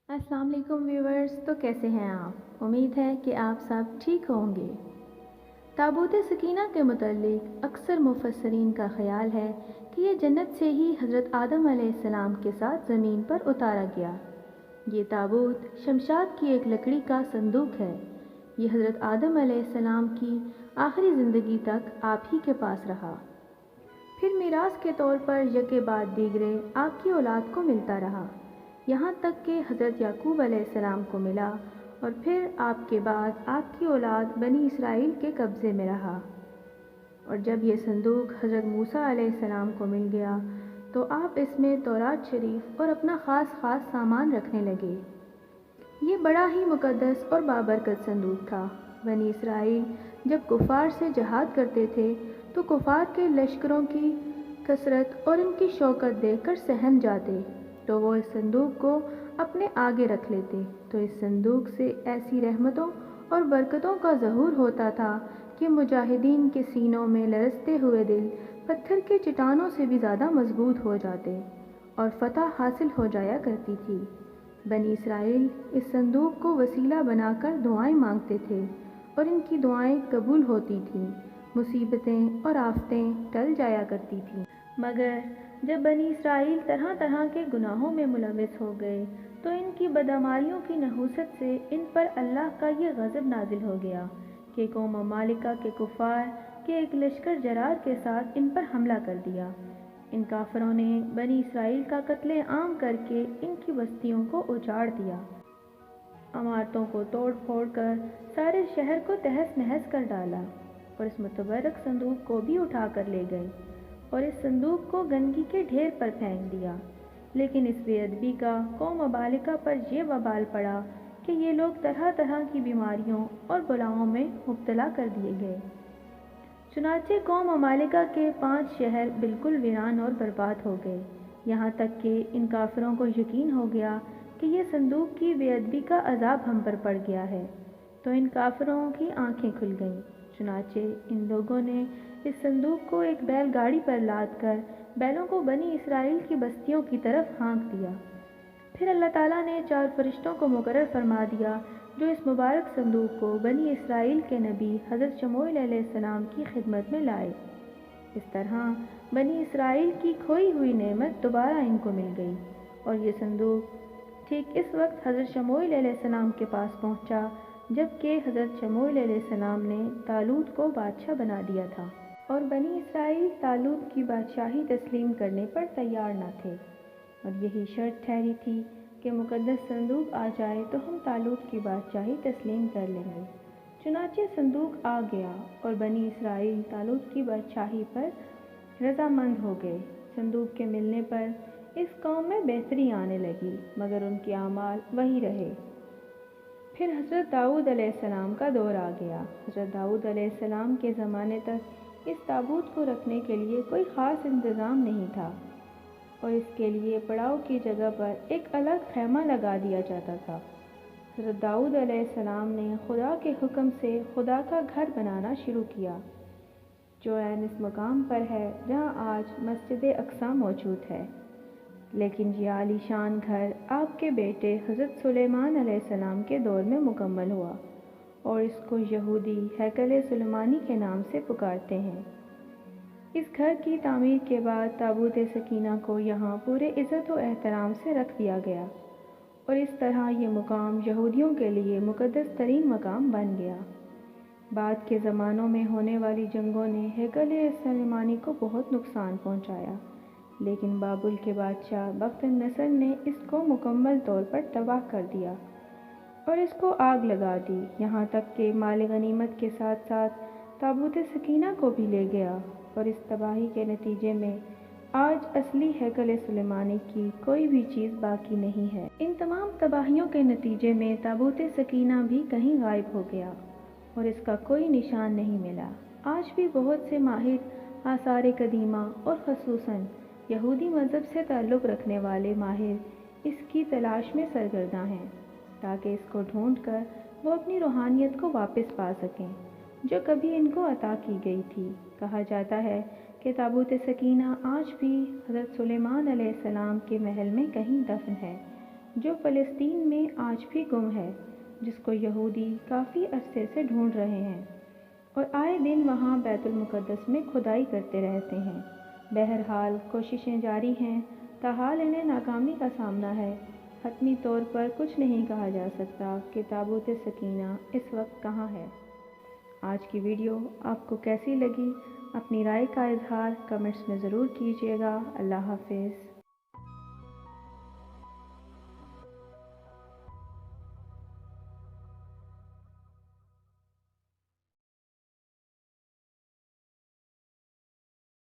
अस्सलाम वालेकुम व्यूवर्स। तो कैसे हैं आप? उम्मीद है कि आप सब ठीक होंगे। ताबूत सकीना के मुताल्लिक अक्सर मुफस्सरीन का ख्याल है कि ये जन्नत से ही हज़रत आदम अलैहिस्सलाम के साथ ज़मीन पर उतारा गया। ये ताबूत शमशाद की एक लकड़ी का संदूक है। ये हज़रत आदम अलैहिस्सलाम की आखिरी ज़िंदगी तक आप ही के पास रहा। फिर मीरास के तौर पर यके बाद दीगरे आपकी औलाद को मिलता रहा, यहाँ तक कि हज़रत याकूब अलैहिस्सलाम को मिला और फिर आपके बाद आपकी औलाद बनी इसराइल के कब्ज़े में रहा। और जब ये संदूक हज़रत मूसा अलैहिस्सलाम को मिल गया तो आप इसमें तौरात शरीफ और अपना ख़ास सामान रखने लगे। ये बड़ा ही मुक़द्दस और बाबरकत संदूक था। बनी इसराइल जब कुफ़ार से जहाद करते थे तो कुफ़ार के लश्करों की कसरत और इनकी शौकत देखकर सहम जाते, तो वो इस संदूक को अपने आगे रख लेते। तो इस संदूक से ऐसी रहमतों और बरकतों का ज़हूर होता था कि मुजाहिदीन के सीनों में लरसते हुए दिल पत्थर के चट्टानों से भी ज़्यादा मजबूत हो जाते और फतह हासिल हो जाया करती थी। बनी इसराइल इस संदूक को वसीला बनाकर दुआएं मांगते थे और इनकी दुआएं कबूल होती थीं। मुसीबतें और आफतें टल जाया करती थीं। मगर जब बनी इसराइल तरह तरह के गुनाहों में मुलविस हो गए तो इनकी बदअमालियों की नहूसत से इन पर अल्लाह का ये गज़ब नाजिल हो गया कि कौम मालिका के कुफ़ार के एक लश्कर जरार के साथ इन पर हमला कर दिया। इन काफिरों ने बनी इसराइल का कत्ले आम करके इनकी बस्तियों को उजाड़ दिया, इमारतों को तोड़ फोड़ कर सारे शहर को तहस नहस कर डाला और इस मुतबरक संदूक को भी उठा कर ले गए और इस संदूक को गंदगी के ढेर पर फेंक दिया। लेकिन इस बेअदबी का कौम मालिका पर यह वबाल पड़ा कि ये लोग तरह तरह की बीमारियों और बलाओं में मुब्तला कर दिए गए। चुनाचे कौम मालिका के 5 शहर बिल्कुल वीरान और बर्बाद हो गए। यहाँ तक कि इन काफिरों को यकीन हो गया कि ये संदूक की बेअदबी का अजाब हम पर पड़ गया है। तो इन काफिरों की आंखें खुल गईं। चुनाचे इन लोगों ने इस संदूक को एक बैलगाड़ी पर लाद कर बैलों को बनी इसराइल की बस्तियों की तरफ हाँक दिया। फिर अल्लाह ताला ने 4 फरिश्तों को मुकर्रर फरमा दिया जो इस मुबारक संदूक को बनी इसराइल के नबी हज़रत शमूएल अलैहिस्सलाम की खिदमत में लाए। इस तरह बनी इसराइल की खोई हुई नेमत दोबारा इनको मिल गई और ये संदूक ठीक इस वक्त हज़रत शमूएल अलैहिस्सलाम के पास पहुंचा जबकि हज़रत शमूएल अलैहिस्सलाम ने तालूत को बादशाह बना दिया था और बनी इसराइल तालूत की बादशाही तस्लीम करने पर तैयार न थे और यही शर्त ठहरी थी कि मुक़द्दस संदूक आ जाए तो हम तालूत की बादशाही तस्लीम कर लेंगे। चुनाचे संदूक आ गया और बनी इसराइल तालूत की बादशाही पर रज़ामंद हो गए। संदूक के मिलने पर इस कौम में बेहतरी आने लगी मगर उनके आमाल वही रहे। फिर हज़रत दाऊद अलैहिस्सलाम का दौर आ गया। हज़रत दाऊद अलैहिस्सलाम के ज़माने तक इस ताबूत को रखने के लिए कोई ख़ास इंतज़ाम नहीं था और इसके लिए पड़ाव की जगह पर एक अलग खैमा लगा दिया जाता था। हज़रत दाऊद अलैहिस्सलाम ने खुदा के हुक्म से खुदा का घर बनाना शुरू किया जो ऐन इस मकाम पर है जहाँ आज मस्जिद अक्सा मौजूद है। लेकिन ये आलीशान घर आपके बेटे हज़रत सुलेमान अलैहिस्सलाम के दौर में मुकम्मल हुआ और इसको यहूदी हैकल सुलेमानी के नाम से पुकारते हैं। इस घर की तामीर के बाद ताबूत सकीना को यहाँ पूरे इज़्ज़त और एहतराम से रख दिया गया और इस तरह ये मुकाम यहूदियों के लिए मुक़द्दस तरीन मकाम बन गया। बाद के ज़मानों में होने वाली जंगों ने हैकल सुलेमानी को बहुत नुकसान पहुँचाया, लेकिन बाबुल के बादशाह बख्त नसर ने इसको मुकम्मल तौर पर तबाह कर दिया और इसको आग लगा दी। यहाँ तक कि माल गनीमत के साथ साथ ताबूत सकीना को भी ले गया और इस तबाही के नतीजे में आज असली हैकल सुलेमानी की कोई भी चीज़ बाकी नहीं है। इन तमाम तबाहियों के नतीजे में ताबूत सकीना भी कहीं गायब हो गया और इसका कोई निशान नहीं मिला। आज भी बहुत से माहिर आसार कदीमा और ख़ुसूसन यहूदी मज़हब से ताल्लुक़ रखने वाले माहिर इसकी तलाश में सरगर्दा हैं ताकि इसको ढूंढ कर वो अपनी रूहानियत को वापस पा सकें जो कभी इनको अता की गई थी। कहा जाता है कि ताबूत सकीना आज भी हज़रत सुलेमान अलैहिस्सलाम के महल में कहीं दफन है جو فلسطین میں آج بھی گم ہے، جس کو یہودی کافی عرصے سے ڈھونڈ رہے ہیں اور آئے دن وہاں بیت المقدس میں کھدائی کرتے رہتے ہیں۔ بہرحال کوششیں جاری ہیں، تاحال انہیں ناکامی کا سامنا ہے۔ حتمی طور پر کچھ نہیں کہا جا سکتا کہ تابوت سکینہ اس وقت کہاں ہے۔ آج کی ویڈیو آپ کو کیسی لگی؟ اپنی رائے کا اظہار کمنٹس میں ضرور کیجیے گا۔ اللہ حافظ۔